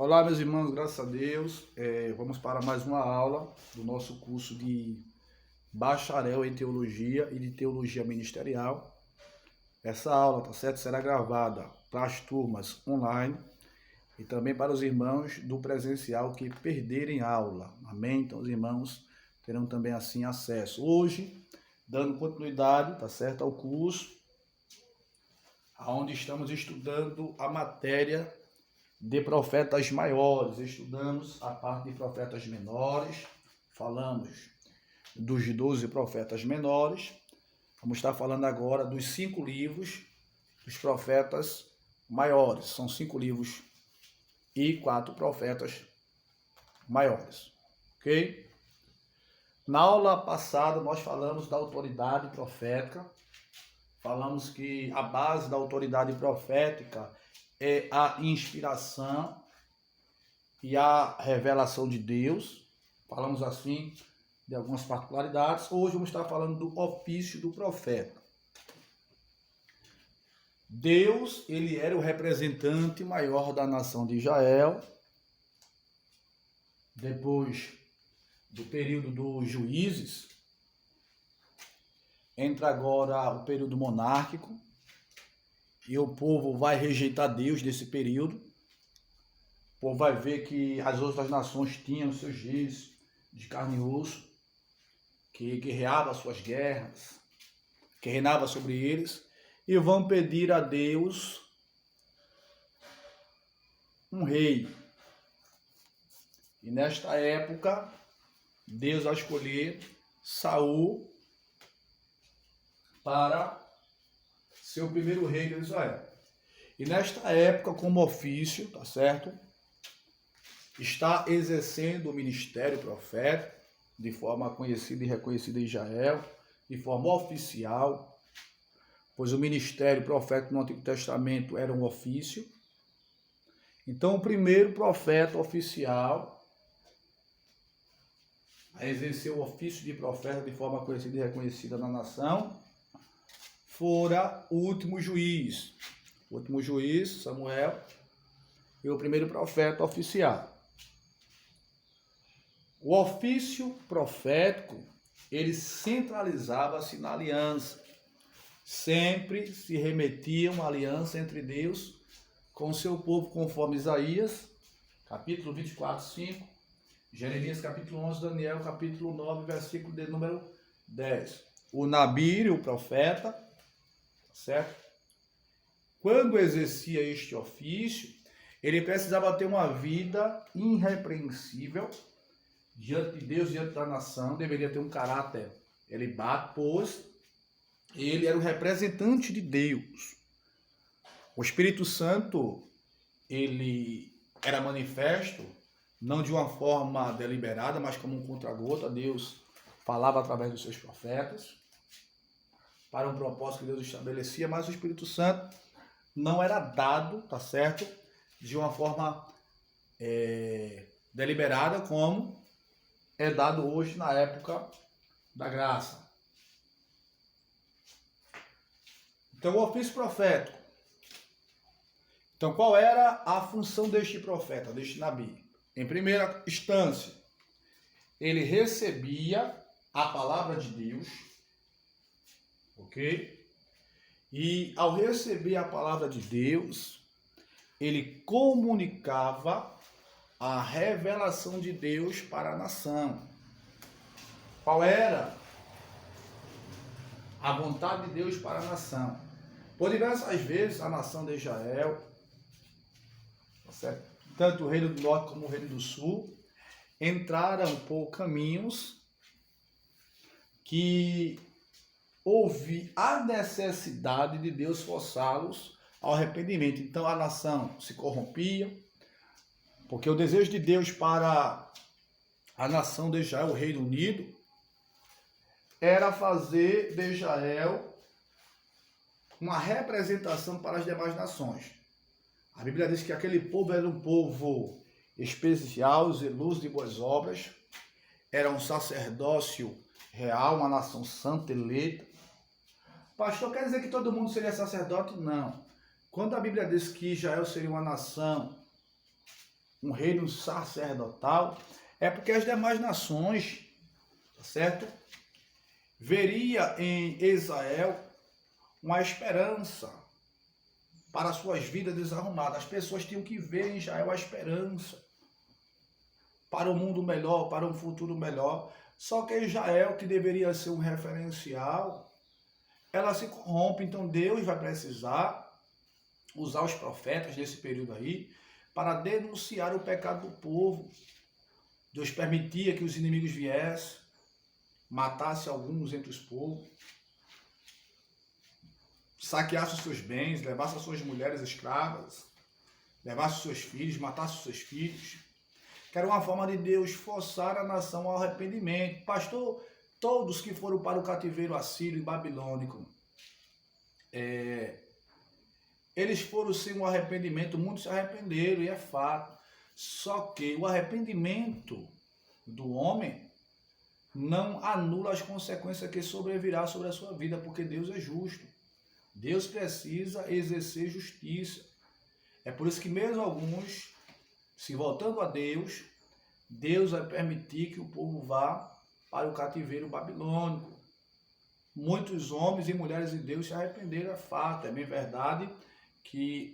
Olá, meus irmãos, graças a Deus. Vamos para mais uma aula do nosso curso de bacharel em teologia e de teologia ministerial. Essa aula, tá certo, será gravada para as turmas online e também para os irmãos do presencial que perderem aula. Amém? Então, os irmãos terão também assim acesso. Hoje, dando continuidade, tá certo, ao curso, onde estamos estudando a matéria de profetas maiores. Estudamos a parte de profetas menores, falamos dos 12 profetas menores. Vamos estar falando agora dos 5 livros dos profetas maiores. São 5 livros e 4 profetas maiores, ok? Na aula passada nós falamos da autoridade profética, falamos que a base da autoridade profética é a inspiração e a revelação de Deus. Falamos assim de algumas particularidades. Hoje vamos estar falando do ofício do profeta. Deus, ele era o representante maior da nação de Israel. Depois do período dos juízes, entra agora o período monárquico. E o povo vai rejeitar Deus nesse período. O povo vai ver que as outras nações tinham seus reis de carne e osso, que guerreavam as suas guerras, que reinava sobre eles, e vão pedir a Deus um rei. E nesta época, Deus vai escolher Saul para ser o primeiro rei de Israel. E nesta época, como ofício, tá certo? Está exercendo o ministério profético de forma conhecida e reconhecida em Israel, de forma oficial, pois o ministério profético no Antigo Testamento era um ofício. Então, o primeiro profeta oficial a exercer o ofício de profeta de forma conhecida e reconhecida na nação fora o último juiz. O último juiz, Samuel, e o primeiro profeta oficial. O ofício profético, ele centralizava-se na aliança. Sempre se remetia uma aliança entre Deus com o seu povo, conforme Isaías, capítulo 24, 5, Jeremias, capítulo 11, Daniel, capítulo 9, versículo de número 10. O Nabi, o profeta, certo? Quando exercia este ofício, ele precisava ter uma vida irrepreensível diante de Deus, diante da nação, deveria ter um caráter elevado, pois ele era o representante de Deus. O Espírito Santo, ele era manifesto, não de uma forma deliberada, mas como um contra-gota. Deus falava através dos seus profetas, para um propósito que Deus estabelecia, mas o Espírito Santo não era dado, tá certo? De uma forma deliberada, como é dado hoje na época da graça. Então, o ofício profético. Então, qual era a função deste profeta, deste Nabi? Em primeira instância, ele recebia a palavra de Deus, ok? E ao receber a palavra de Deus, ele comunicava a revelação de Deus para a nação. Qual era a vontade de Deus para a nação? Por diversas vezes a nação de Israel, certo? Tanto o reino do norte como o reino do sul, entraram por caminhos que houve a necessidade de Deus forçá-los ao arrependimento. Então a nação se corrompia, porque o desejo de Deus para a nação de Israel, o Reino Unido, era fazer de Israel uma representação para as demais nações. A Bíblia diz que aquele povo era um povo especial, zeloso de boas obras, era um sacerdócio real, uma nação santa, eleita. Pastor, quer dizer que todo mundo seria sacerdote? Não. Quando a Bíblia diz que Israel seria uma nação um reino sacerdotal, é porque as demais nações, tá certo? Veria em Israel uma esperança para suas vidas desarrumadas. As pessoas tinham que ver em Israel a esperança para um mundo melhor, para um futuro melhor. Só que Israel, que deveria ser um referencial, ela se corrompe. Então Deus vai precisar usar os profetas desse período aí para denunciar o pecado do povo. Deus permitia que os inimigos viessem, matassem alguns entre os povos, saqueassem os seus bens, levassem as suas mulheres escravas, levassem os seus filhos, matassem os seus filhos. Que era uma forma de Deus forçar a nação ao arrependimento. Pastor, todos que foram para o cativeiro assírio e babilônico, eles foram sem um arrependimento, muitos se arrependeram, e é fato. Só que o arrependimento do homem não anula as consequências que sobrevirá sobre a sua vida, porque Deus é justo. Deus precisa exercer justiça. É por isso que mesmo alguns, se voltando a Deus, Deus vai permitir que o povo vá para o cativeiro babilônico. Muitos homens e mulheres de Deus se arrependeram, é fato, é bem verdade que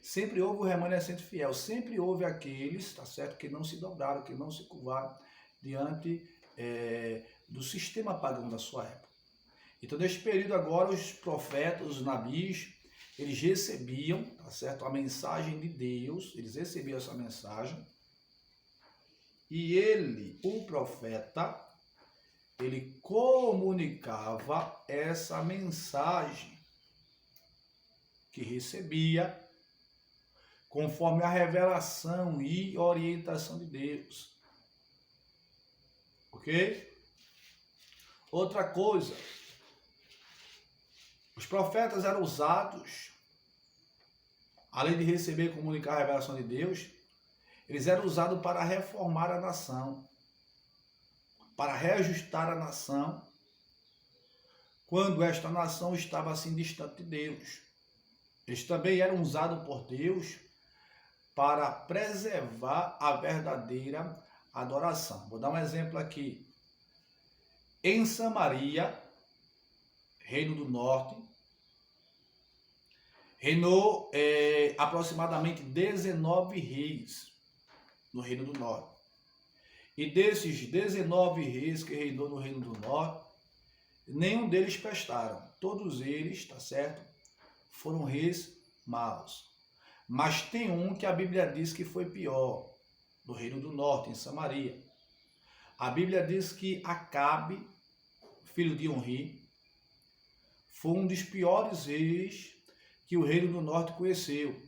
sempre houve o remanescente fiel, sempre houve aqueles, tá certo, que não se dobraram, que não se curvaram diante do sistema pagão da sua época. Então, neste período agora, os profetas, os nabis, eles recebiam, tá certo, a mensagem de Deus, eles recebiam essa mensagem, e ele, o profeta, ele comunicava essa mensagem que recebia conforme a revelação e orientação de Deus. Ok? Outra coisa, os profetas eram usados, além de receber e comunicar a revelação de Deus, eles eram usados para reformar a nação, para reajustar a nação, quando esta nação estava assim distante de Deus. Eles também eram usados por Deus para preservar a verdadeira adoração. Vou dar um exemplo aqui. Em Samaria, Reino do Norte, reinou aproximadamente 19 reis no Reino do Norte. E desses 19 reis que reinou no Reino do Norte, nenhum deles prestaram. Todos eles, tá certo, foram reis maus. Mas tem um que a Bíblia diz que foi pior, no Reino do Norte, em Samaria. A Bíblia diz que Acabe, filho de Onri, foi um dos piores reis que o Reino do Norte conheceu,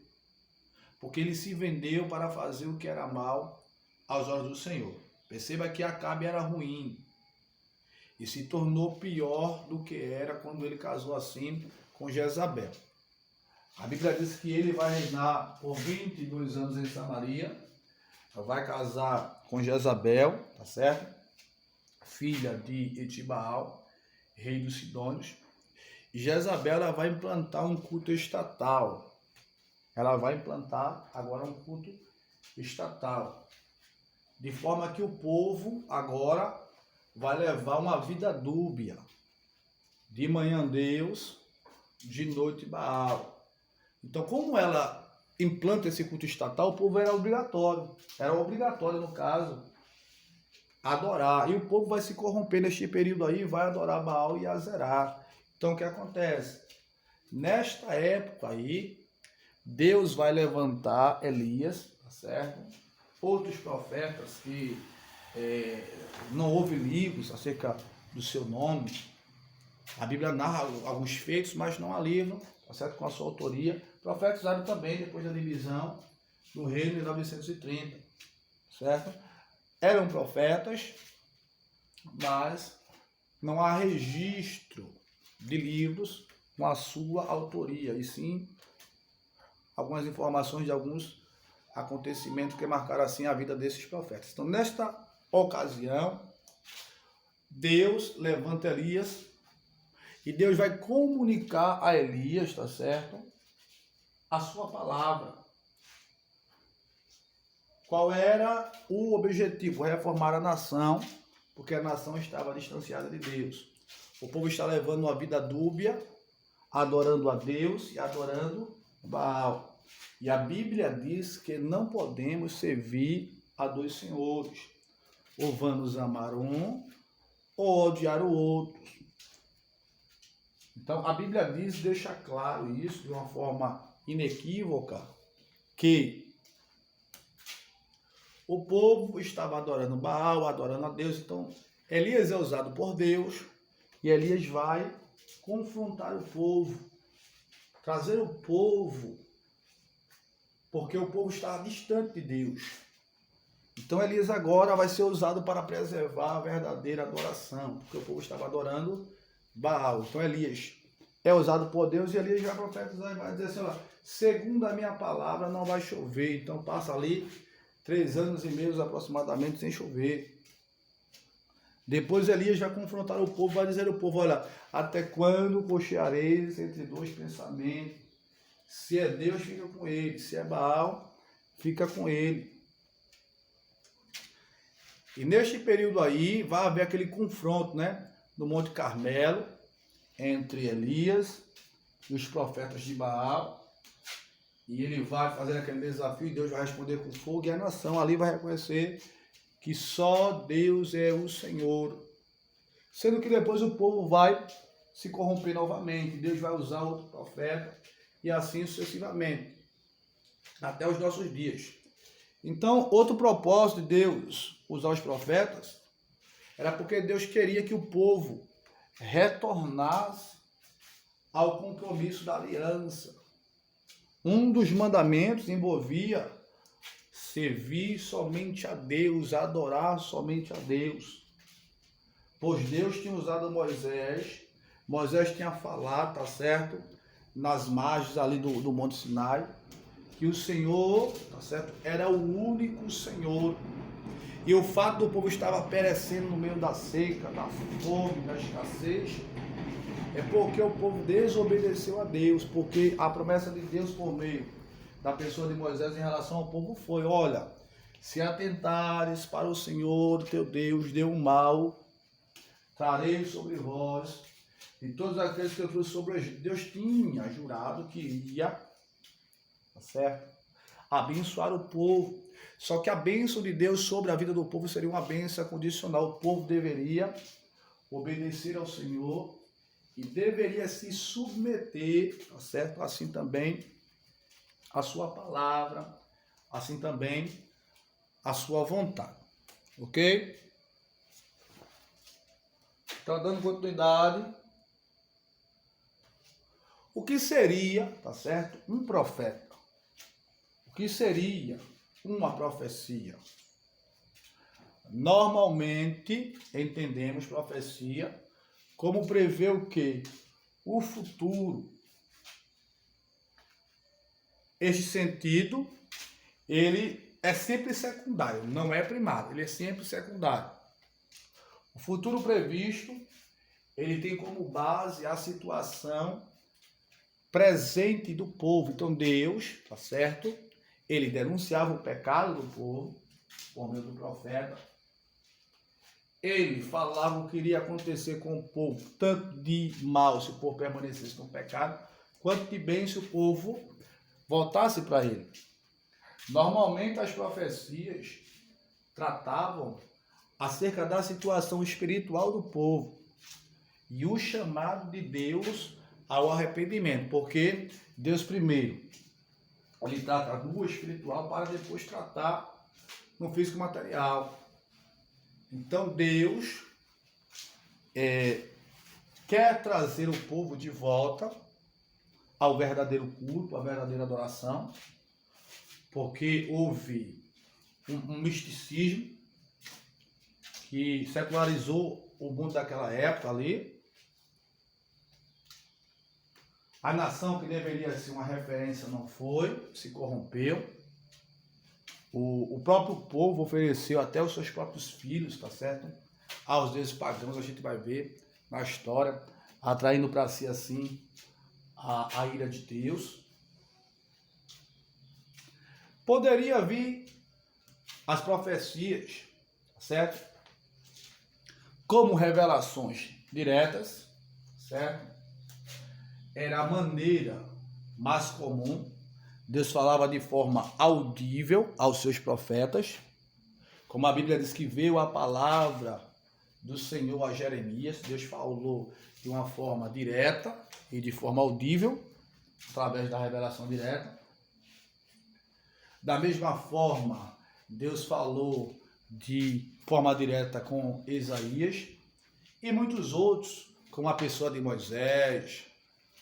porque ele se vendeu para fazer o que era mal aos olhos do Senhor. Perceba que Acabe era ruim e se tornou pior do que era quando ele casou assim com Jezabel. A Bíblia diz que ele vai reinar por 22 anos em Samaria, vai casar com Jezabel, tá certo? Filha de Etibaal, rei dos Sidônios. E Jezabel, ela vai implantar um culto estatal. Ela vai implantar agora um culto estatal. De forma que o povo agora vai levar uma vida dúbia. De manhã Deus, de noite Baal. Então, como ela implanta esse culto estatal, o povo era obrigatório no caso, adorar. E o povo vai se corromper neste período aí, vai adorar Baal e Azerá. Então, o que acontece? Nesta época aí, Deus vai levantar Elias, tá certo? Outros profetas que não houve livros acerca do seu nome. A Bíblia narra alguns feitos, mas não há livro, tá certo? Com a sua autoria. Profetizaram também depois da divisão do reino de 1930, certo? Eram profetas, mas não há registro de livros com a sua autoria, e sim algumas informações de alguns acontecimentos que marcaram assim a vida desses profetas. Então, nesta ocasião, Deus levanta Elias e Deus vai comunicar a Elias, tá certo? A sua palavra. qual era o objetivo? Reformar a nação, porque a nação estava distanciada de Deus. O povo está levando uma vida dúbia, adorando a Deus e adorando Baal. E a Bíblia diz que não podemos servir a dois senhores. Ou vamos amar um, ou odiar o outro. Então, a Bíblia diz, deixa claro isso de uma forma inequívoca, que o povo estava adorando Baal, adorando a Deus. Então, Elias é usado por Deus e Elias vai confrontar o povo, trazer o povo, porque o povo estava distante de Deus. Então, Elias agora vai ser usado para preservar a verdadeira adoração, porque o povo estava adorando Baal. Então, Elias é usado por Deus e Elias vai profetizar e vai dizer assim, ó, segundo a minha palavra não vai chover. Então, passa ali 3 anos e meio aproximadamente sem chover. Depois Elias vai confrontar o povo, vai dizer ao povo, olha, até quando cocheareis entre dois pensamentos? Se é Deus, fica com ele. Se é Baal, fica com ele. E neste período aí, vai haver aquele confronto, né? No Monte Carmelo, entre Elias e os profetas de Baal. E ele vai fazer aquele desafio, e Deus vai responder com fogo, e a nação ali vai reconhecer que só Deus é o Senhor. Sendo que depois o povo vai se corromper novamente, Deus vai usar outro profeta, e assim sucessivamente, até os nossos dias. Então, outro propósito de Deus usar os profetas, era porque Deus queria que o povo retornasse ao compromisso da aliança. Um dos mandamentos envolvia servir somente a Deus, adorar somente a Deus. Pois Deus tinha usado Moisés tinha falado, tá certo? Nas margens ali do Monte Sinai, que o Senhor, tá certo? Era o único Senhor. E o fato do povo estar perecendo no meio da seca, da fome, da escassez, é porque o povo desobedeceu a Deus, porque a promessa de Deus por meio da pessoa de Moisés em relação ao povo foi, olha, se atentares para o Senhor teu Deus, deu um mal, trarei sobre vós, e todos aqueles que eu trouxe sobre o Egito. Deus tinha jurado que ia, tá certo? Abençoar o povo. Só que a bênção de Deus sobre a vida do povo seria uma bênção condicional. O povo deveria obedecer ao Senhor e deveria se submeter, tá certo? Assim também a sua palavra, assim também a sua vontade. Ok? Então, dando continuidade, o que seria, tá certo? Um profeta. O que seria uma profecia? Normalmente entendemos profecia como prever o quê? O futuro. Este sentido, ele é sempre secundário, não é primário, ele é sempre secundário. O futuro previsto, ele tem como base a situação presente do povo. Então Deus, tá certo? Ele denunciava o pecado do povo, por meio do profeta. Ele falava o que iria acontecer com o povo, tanto de mal se o povo permanecesse no pecado, quanto de bem se o povo voltasse para ele. Normalmente as profecias tratavam acerca da situação espiritual do povo e o chamado de Deus ao arrependimento, porque Deus primeiro ele trata no espiritual para depois tratar no físico material. Então Deus quer trazer o povo de volta ao verdadeiro culto, à verdadeira adoração, porque houve um misticismo que secularizou o mundo daquela época ali. A nação que deveria ser uma referência não foi, se corrompeu. O próprio povo ofereceu até os seus próprios filhos, tá certo? Aos deuses pagãos, a gente vai ver na história, atraindo para si assim a ira de Deus. Poderia vir as profecias, certo? Como revelações diretas, certo? Era a maneira mais comum. Deus falava de forma audível aos seus profetas, como a Bíblia diz que veio a palavra do Senhor a Jeremias. Deus falou de uma forma direta e de forma audível, através da revelação direta. Da mesma forma, Deus falou de forma direta com Isaías e muitos outros, como a pessoa de Moisés,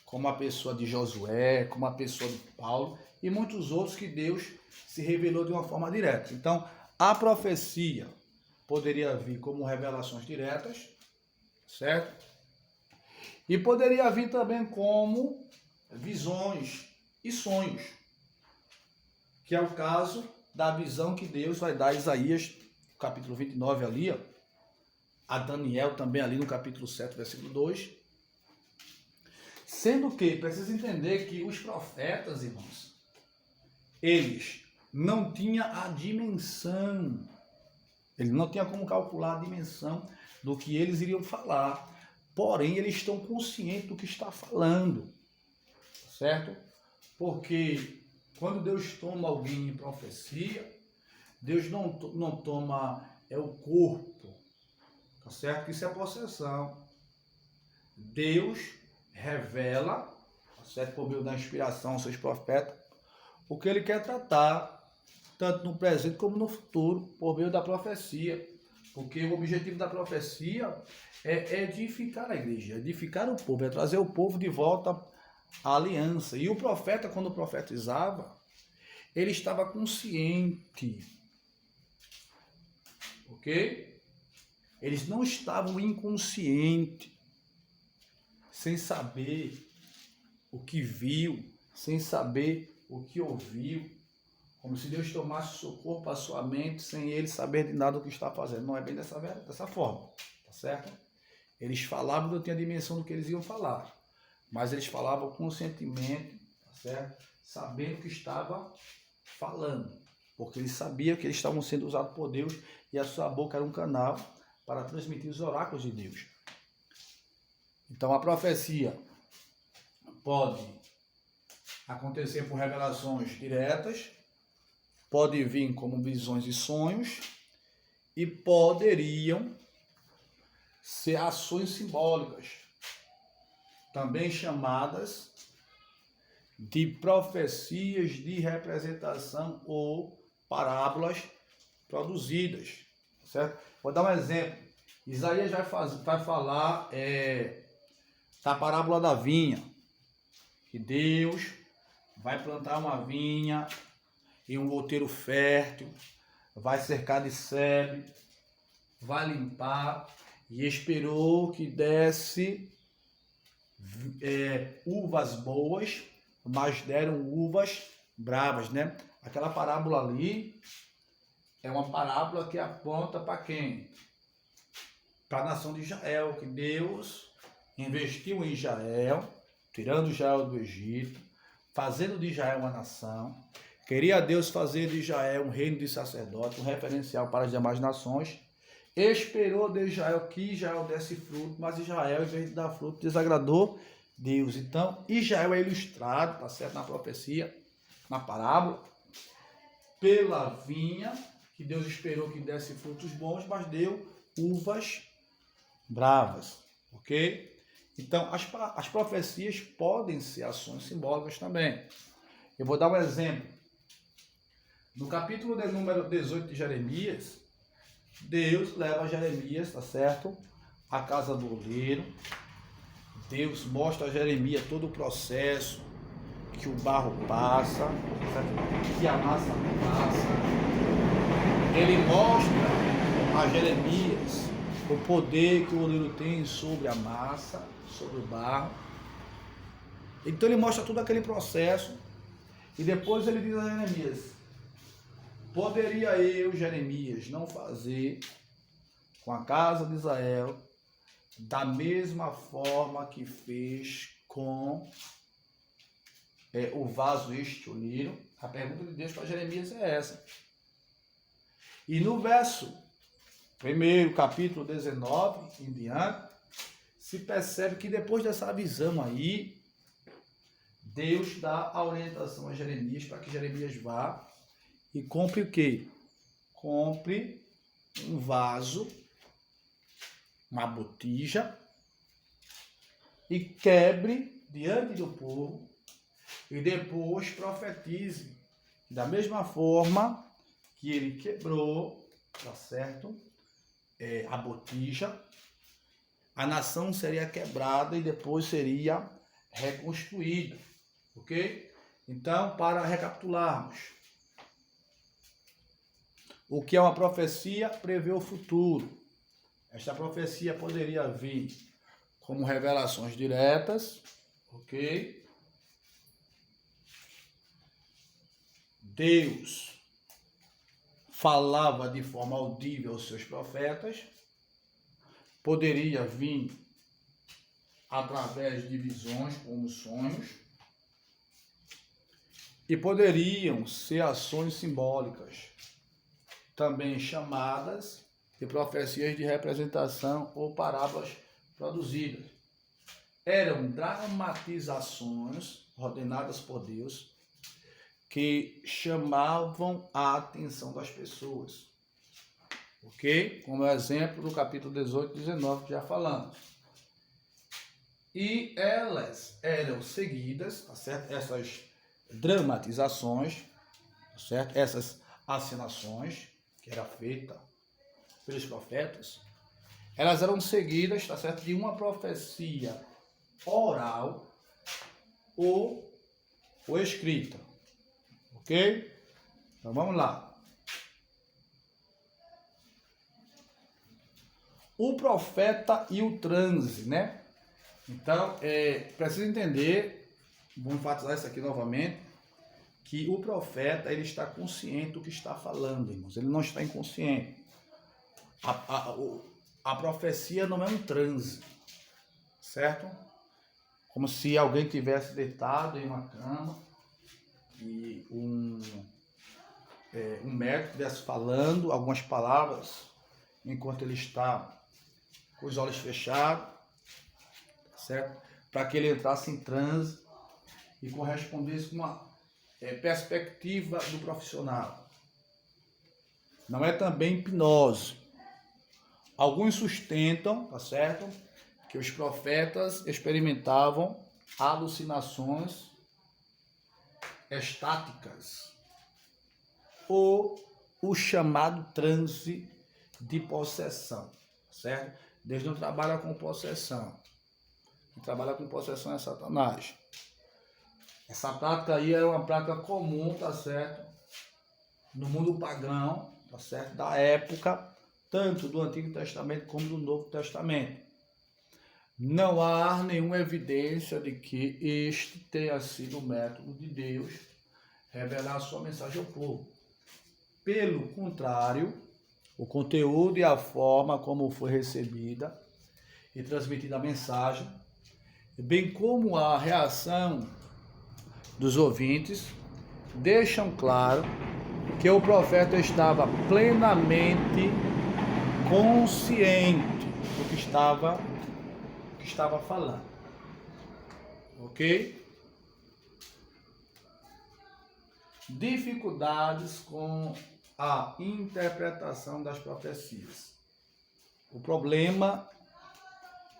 como a pessoa de Josué, como a pessoa de Paulo e muitos outros que Deus se revelou de uma forma direta. Então, a profecia poderia vir como revelações diretas, certo? E poderia vir também como visões e sonhos, que é o caso da visão que Deus vai dar a Isaías, capítulo 29 ali, ó, a Daniel também ali no capítulo 7, versículo 2. Sendo que, precisa entender que os profetas, irmãos, eles não tinham a dimensão, eles não tinham como calcular a dimensão do que eles iriam falar, porém eles estão conscientes do que está falando, certo? Porque quando Deus toma alguém em profecia, Deus não toma o corpo, tá certo? Isso é possessão. Deus revela, tá certo? Por meio da inspiração aos seus profetas, o que ele quer tratar, tanto no presente como no futuro, por meio da profecia. Porque o objetivo da profecia é edificar a igreja, edificar o povo, é trazer o povo de volta à aliança. E o profeta, quando profetizava, ele estava consciente, ok? Eles não estavam inconscientes, sem saber o que viu, sem saber o que ouviu, como se Deus tomasse o seu corpo, a sua mente, sem ele saber de nada do que está fazendo. Não é bem dessa forma, tá certo? Eles falavam, não tinha dimensão do que eles iam falar, mas eles falavam conscientemente, tá certo? Sabendo que estava falando, porque eles sabiam que eles estavam sendo usados por Deus e a sua boca era um canal para transmitir os oráculos de Deus. Então a profecia pode acontecer por revelações diretas, pode vir como visões e sonhos e poderiam ser ações simbólicas, também chamadas de profecias de representação ou parábolas produzidas, certo? Vou dar um exemplo. Isaías vai falar da parábola da vinha, que Deus vai plantar uma vinha em um outeiro fértil, vai cercar de sebe, vai limpar e esperou que desse uvas boas, mas deram uvas bravas, né? Aquela parábola ali é uma parábola que aponta para quem? Para a nação de Israel, que Deus investiu em Israel, tirando Israel do Egito, fazendo de Israel uma nação. Queria Deus fazer de Israel um reino de sacerdotes, um referencial para as demais nações. Esperou de Israel que Israel desse fruto, mas Israel, em vez de dar fruto, desagradou Deus. Então, Israel é ilustrado, tá certo, na profecia, na parábola, pela vinha, que Deus esperou que desse frutos bons, mas deu uvas bravas, ok? Então, as profecias podem ser ações simbólicas também. Eu vou dar um exemplo. No capítulo de número 18 de Jeremias, Deus leva Jeremias, tá certo? À casa do oleiro. Deus mostra a Jeremias todo o processo que o barro passa, certo? Que a massa passa. Ele mostra a Jeremias o poder que o oleiro tem sobre a massa, sobre o barro. Então ele mostra todo aquele processo e depois ele diz a Jeremias: poderia eu, Jeremias, não fazer com a casa de Israel da mesma forma que fez com o vaso este oleiro? A pergunta de Deus para Jeremias é essa. E no verso 1, capítulo 19 em diante, se percebe que depois dessa visão aí, Deus dá a orientação a Jeremias para que Jeremias vá e compre o quê? Compre um vaso, uma botija, e quebre diante do povo e depois profetize. Da mesma forma que ele quebrou, tá certo? A botija, a nação seria quebrada e depois seria reconstruída, ok? Então, para recapitularmos, o que é uma profecia? Prevê o futuro. Esta profecia poderia vir como revelações diretas, ok? Deus falava de forma audível aos seus profetas, poderia vir através de visões como sonhos, e poderiam ser ações simbólicas, também chamadas de profecias de representação ou parábolas produzidas. Eram dramatizações ordenadas por Deus que chamavam a atenção das pessoas. Ok? Como exemplo do capítulo 18 e 19 que já falamos. E elas eram seguidas, tá certo? Essas dramatizações, tá certo? Essas acenações que era feita pelos profetas, elas eram seguidas, tá certo? De uma profecia oral ou escrita. Ok? Então vamos lá. O profeta e o transe, né? Então, precisa entender, vou enfatizar isso aqui novamente, que o profeta, ele está consciente do que está falando, irmãos. Ele não está inconsciente. A profecia não é um transe, certo? Como se alguém tivesse deitado em uma cama e um médico estivesse falando algumas palavras enquanto ele está com os olhos fechados, certo? Para que ele entrasse em transe e correspondesse com uma perspectiva do profissional. Não é também hipnose. Alguns sustentam, tá certo? Que os profetas experimentavam alucinações estáticas ou o chamado transe de possessão, certo? Deus não trabalha com possessão. Quem trabalha com possessão é Satanás. Essa prática aí era uma prática comum, tá certo? No mundo pagão, tá certo? Da época, tanto do Antigo Testamento como do Novo Testamento. Não há nenhuma evidência de que este tenha sido o método de Deus revelar a sua mensagem ao povo. Pelo contrário, o conteúdo e a forma como foi recebida e transmitida a mensagem, bem como a reação dos ouvintes, deixam claro que o profeta estava plenamente consciente do que estava falando. Ok? Dificuldades com a interpretação das profecias. O problema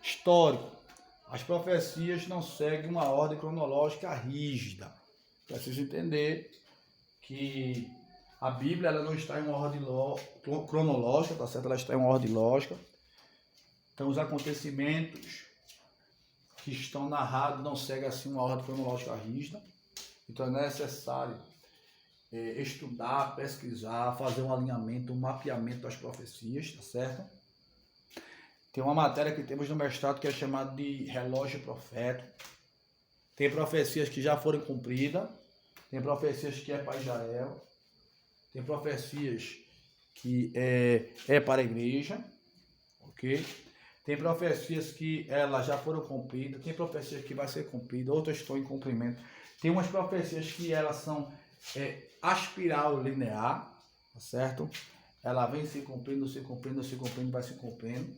histórico. As profecias não seguem uma ordem cronológica rígida. Preciso entender que a Bíblia ela não está em uma ordem cronológica, tá certo? Ela está em uma ordem lógica. Então, os acontecimentos que estão narrados não seguem assim uma ordem cronológica rígida. Então, é necessário estudar, pesquisar, fazer um alinhamento, um mapeamento das profecias, tá certo? Tem uma matéria que temos no mestrado que é chamada de relógio profético. Tem profecias que já foram cumpridas, tem profecias que é para Israel, tem profecias que é para a igreja, ok? Tem profecias que elas já foram cumpridas, tem profecias que vai ser cumprida, outras estão em cumprimento. Tem umas profecias que elas são aspiral linear, tá certo? ela vem se cumprindo, se cumprindo, se cumprindo, vai se cumprindo.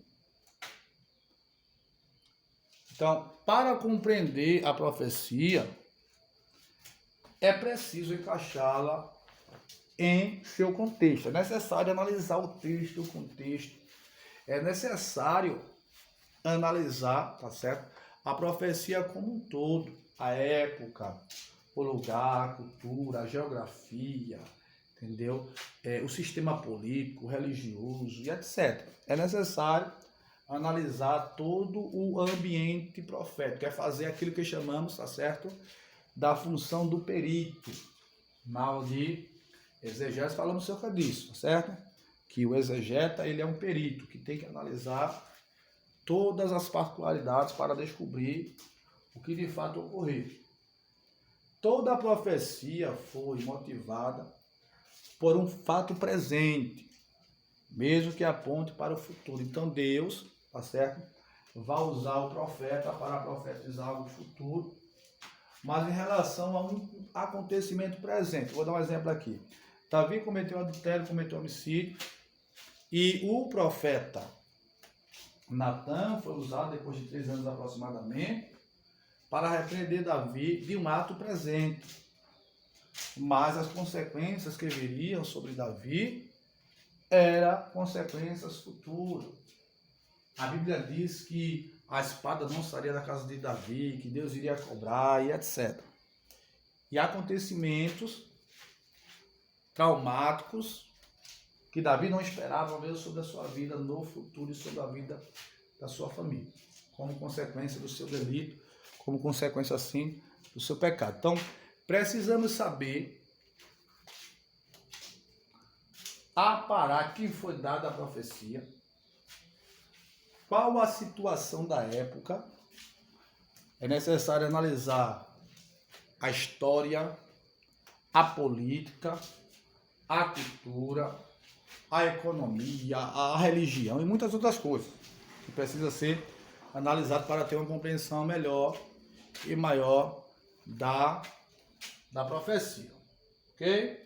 Então, para compreender a profecia, é preciso encaixá-la em seu contexto. É necessário analisar o texto, o contexto. É necessário analisar, tá certo? A profecia como um todo, a época, o lugar, a cultura, a geografia, entendeu? O sistema político, religioso e etc. É necessário analisar todo o ambiente profético, é fazer aquilo que chamamos, tá certo? Da função do perito. Na aula de exegese falamos acerca disso, tá certo? Que o exegeta, ele é um perito que tem que analisar todas as particularidades para descobrir o que de fato ocorreu. Toda a profecia foi motivada por um fato presente, mesmo que aponte para o futuro. Então Deus, tá certo? Vai usar o profeta para profetizar algo futuro, mas em relação a um acontecimento presente. Vou dar um exemplo aqui. Davi cometeu adultério, cometeu homicídio, e o profeta Natan foi usado depois de 3 anos aproximadamente para repreender Davi de um ato presente. Mas as consequências que viriam sobre Davi eram consequências futuras. A Bíblia diz que a espada não sairia da casa de Davi, que Deus iria cobrar e etc. E acontecimentos traumáticos que Davi não esperava ver sobre a sua vida no futuro e sobre a vida da sua família, como consequência do seu delito, como consequência, assim, do seu pecado. Então, precisamos saber aparar que foi dada a profecia, qual a situação da época. É necessário analisar a história, a política, a cultura, a economia, a religião e muitas outras coisas que precisa ser analisado para ter uma compreensão melhor e maior da profecia, ok?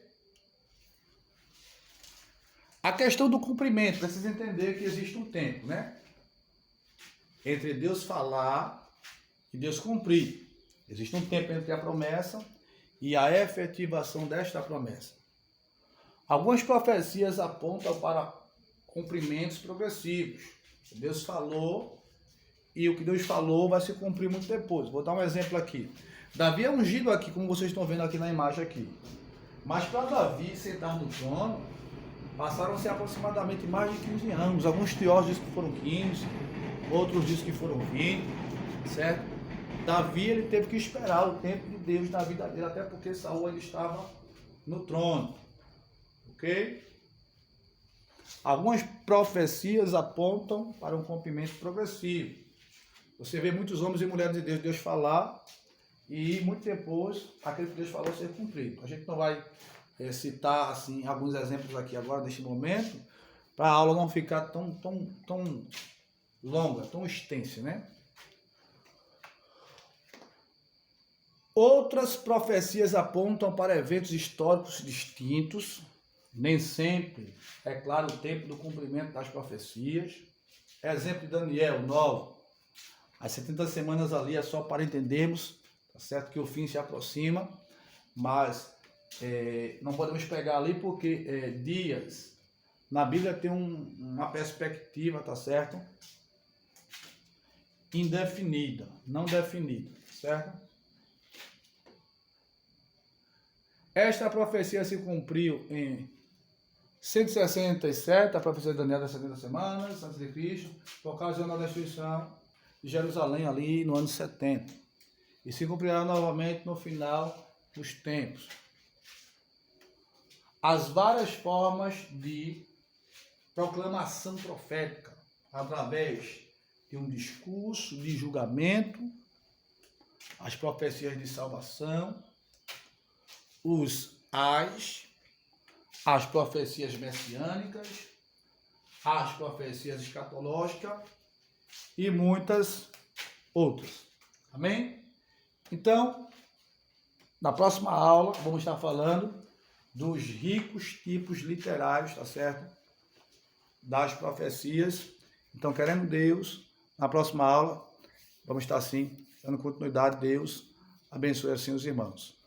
A questão do cumprimento, precisa entender que existe um tempo, né? Entre Deus falar e Deus cumprir. Existe um tempo entre a promessa e a efetivação desta promessa. Algumas profecias apontam para cumprimentos progressivos. Deus falou e o que Deus falou vai se cumprir muito depois. Vou dar um exemplo aqui. Davi é ungido aqui, como vocês estão vendo aqui na imagem aqui. Mas para Davi sentar no trono, passaram-se aproximadamente mais de 15 anos. Alguns teólogos dizem que foram 15, outros dizem que foram 20, certo? Davi, ele teve que esperar o tempo de Deus na vida dele, até porque Saul ainda estava no trono. Ok? Algumas profecias apontam para um cumprimento progressivo. Você vê muitos homens e mulheres de Deus falar e muito depois aquilo que Deus falou ser cumprido. A gente não vai citar assim alguns exemplos aqui agora neste momento, para a aula não ficar tão longa, tão extensa, né? Outras profecias apontam para eventos históricos distintos. Nem sempre é claro o tempo do cumprimento das profecias. Exemplo de Daniel 9. As 70 semanas ali é só para entendermos, tá certo, que o fim se aproxima, mas não podemos pegar ali porque dias na Bíblia tem uma perspectiva, tá certo, indefinida, não definida, certo? Esta profecia se cumpriu em 167, a profecia de Daniel das 70 semanas, antes de Cristo, por causa da destruição de Jerusalém ali no ano 70. E se cumprirá novamente no final dos tempos. As várias formas de proclamação profética, através de um discurso de julgamento, as profecias de salvação, as profecias messiânicas, as profecias escatológicas e muitas outras. Amém? Então, na próxima aula, vamos estar falando dos ricos tipos literários, tá certo? das profecias. Então, querendo Deus, na próxima aula, vamos estar assim, dando continuidade. Deus abençoe assim os irmãos.